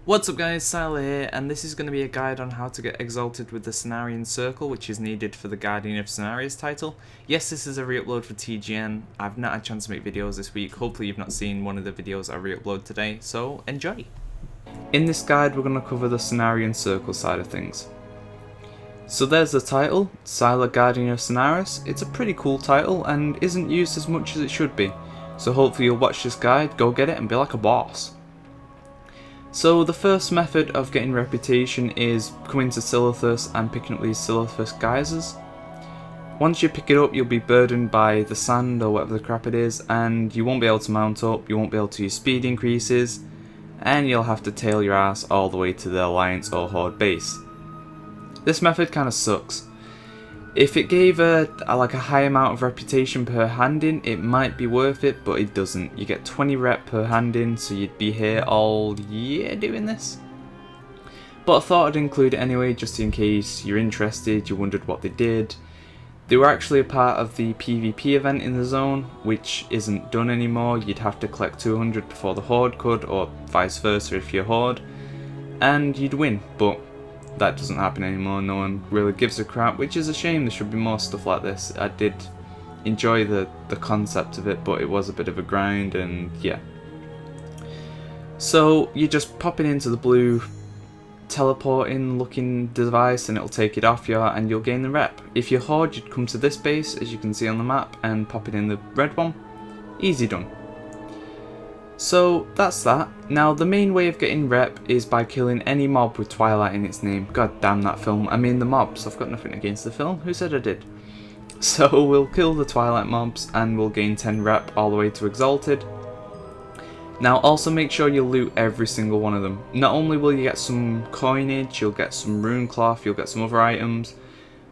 What's up guys, Sila here, and this is going to be a guide on how to get exalted with the Cenarion circle, which is needed for the Guardian of Cenarius title. Yes, this is a re-upload for TGN. I've not had a chance to make videos this week. Hopefully you've not seen one of the videos I re-upload today, so enjoy! In this guide we're going to cover the Cenarion circle side of things. So there's the title, Sila Guardian of Cenarius. It's a pretty cool title and isn't used as much as it should be. So hopefully you'll watch this guide, go get it and be like a boss. So the first method of getting reputation is coming to Silithus and picking up these Silithus geysers. Once you pick it up, you'll be burdened by the sand or whatever the crap it is, and you won't be able to mount up, you won't be able to use speed increases, and you'll have to tail your ass all the way to the Alliance or Horde base. This method kinda sucks. If it gave a high amount of reputation per hand-in, it might be worth it, but it doesn't. You get 20 rep per hand-in, so you'd be here all year doing this. But I thought I'd include it anyway, just in case you're interested, you wondered what they did. They were actually a part of the PvP event in the zone, which isn't done anymore. You'd have to collect 200 before the Horde could, or vice versa if you're Horde, and you'd win, but that doesn't happen anymore. No one really gives a crap, which is a shame. There should be more stuff like this. I did enjoy the concept of it, but it was a bit of a grind, and yeah. So you're just popping into the blue teleporting looking device and it'll take it off you and you'll gain the rep. If you're Horde, you'd come to this base as you can see on the map and pop it in the red one. Easy done. So that's that. Now the main way of getting rep is by killing any mob with Twilight in its name. God damn that film. I mean the mobs. I've got nothing against the film. Who said I did? So we'll kill the Twilight mobs and we'll gain 10 rep all the way to Exalted. Now also make sure you loot every single one of them. Not only will you get some coinage, you'll get some rune cloth, you'll get some other items,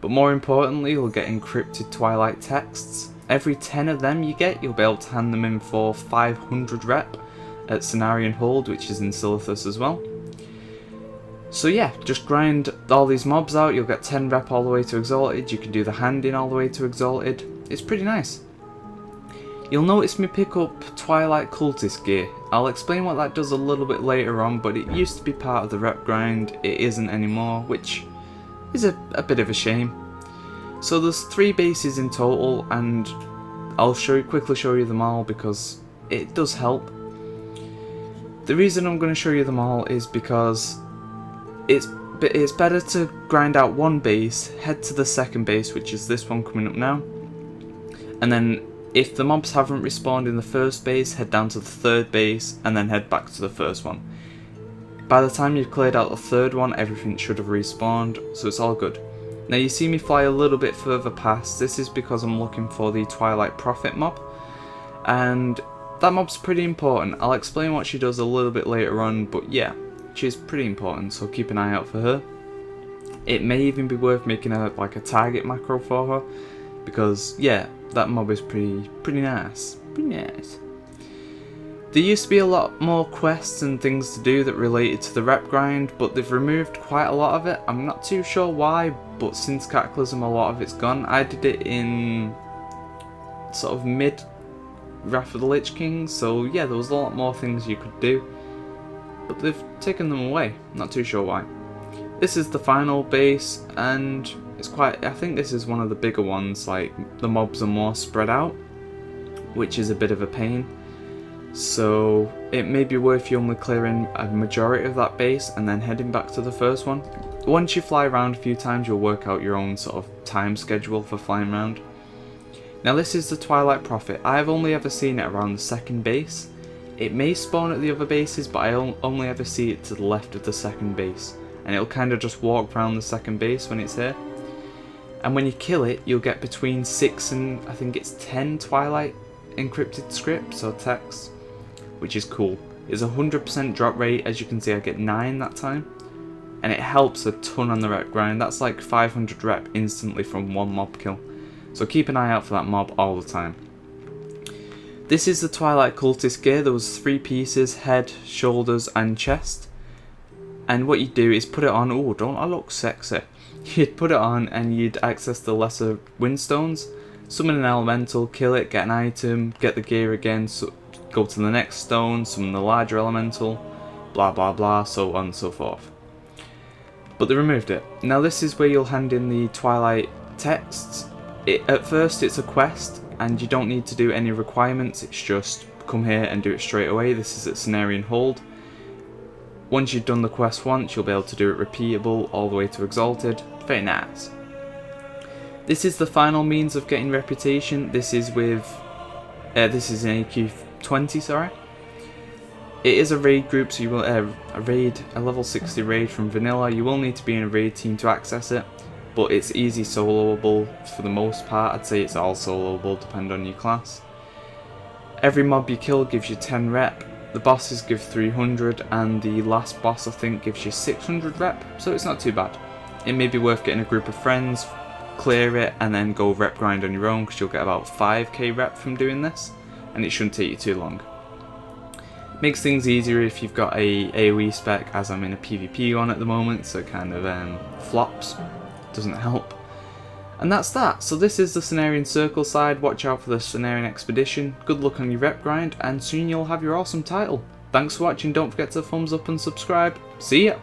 but more importantly you'll get encrypted Twilight texts. Every 10 of them you get, you'll be able to hand them in for 500 rep at Cenarion Hold, which is in Silithus as well. So yeah, just grind all these mobs out, you'll get 10 rep all the way to Exalted, you can do the hand-in all the way to Exalted. It's pretty nice. You'll notice me pick up Twilight Cultist gear. I'll explain what that does a little bit later on, but it used to be part of the rep grind, it isn't anymore, which is a bit of a shame. So there's 3 bases in total, and I'll quickly show you them all because it does help. The reason I'm going to show you them all is because it's better to grind out one base, head to the second base, which is this one coming up now, and then if the mobs haven't respawned in the first base, head down to the third base and then head back to the first one. By the time you've cleared out the third one, everything should have respawned, so it's all good. Now you see me fly a little bit further past. This is because I'm looking for the Twilight Prophet mob, and that mob's pretty important. I'll explain what she does a little bit later on, but yeah, she's pretty important, so keep an eye out for her. It may even be worth making a target macro for her, because yeah, that mob is pretty nice. Pretty nice. There used to be a lot more quests and things to do that related to the rep grind, but they've removed quite a lot of it. I'm not too sure why, but since Cataclysm a lot of it's gone. I did it in sort of mid Wrath of the Lich King, so yeah, there was a lot more things you could do, but they've taken them away. Not too sure why. This is the final base, and it's I think this is one of the bigger ones. Like, the mobs are more spread out, which is a bit of a pain. So it may be worth you only clearing a majority of that base and then heading back to the first one. Once you fly around a few times, you'll work out your own sort of time schedule for flying around. Now this is the Twilight Prophet. I've only ever seen it around the second base. It may spawn at the other bases, but I only ever see it to the left of the second base, and it'll kind of just walk around the second base when it's here. And when you kill it, you'll get between 6 and I think it's 10 Twilight encrypted scripts or texts, which is cool. It's a 100% drop rate. As you can see, I get 9 that time, and it helps a ton on the rep grind. That's like 500 rep instantly from one mob kill, so keep an eye out for that mob all the time. This is the Twilight Cultist gear. There was 3 pieces: head, shoulders and chest, and what you do is put it on. Oh, don't I look sexy? You'd put it on and you'd access the lesser windstones, summon an elemental, kill it, get an item, get the gear again, so go to the next stone, summon the larger elemental, blah blah blah, so on and so forth. But they removed it. Now this is where you'll hand in the Twilight texts. At first it's a quest, and you don't need to do any requirements, it's just come here and do it straight away. This is at Cenarion Hold. Once you've done the quest once, you'll be able to do it repeatable all the way to Exalted. Very nice. This is the final means of getting reputation. This is with, this is an AQ 20, sorry. It is a raid group, so you will a level 60 raid from vanilla. You will need to be in a raid team to access it, but it's easy soloable for the most part. I'd say it's all soloable, depending on your class. Every mob you kill gives you 10 rep. The bosses give 300, and the last boss I think gives you 600 rep, so it's not too bad. It may be worth getting a group of friends, clear it, and then go rep grind on your own, because you'll get about 5k rep from doing this, and it shouldn't take you too long. Makes things easier if you've got a AoE spec, as I'm in a PvP one at the moment, so it kind of flops, doesn't help. And that's that. So this is the Cenarion Circle side. Watch out for the Cenarion Expedition. Good luck on your rep grind, and soon you'll have your awesome title. Thanks for watching, don't forget to thumbs up and subscribe. See ya!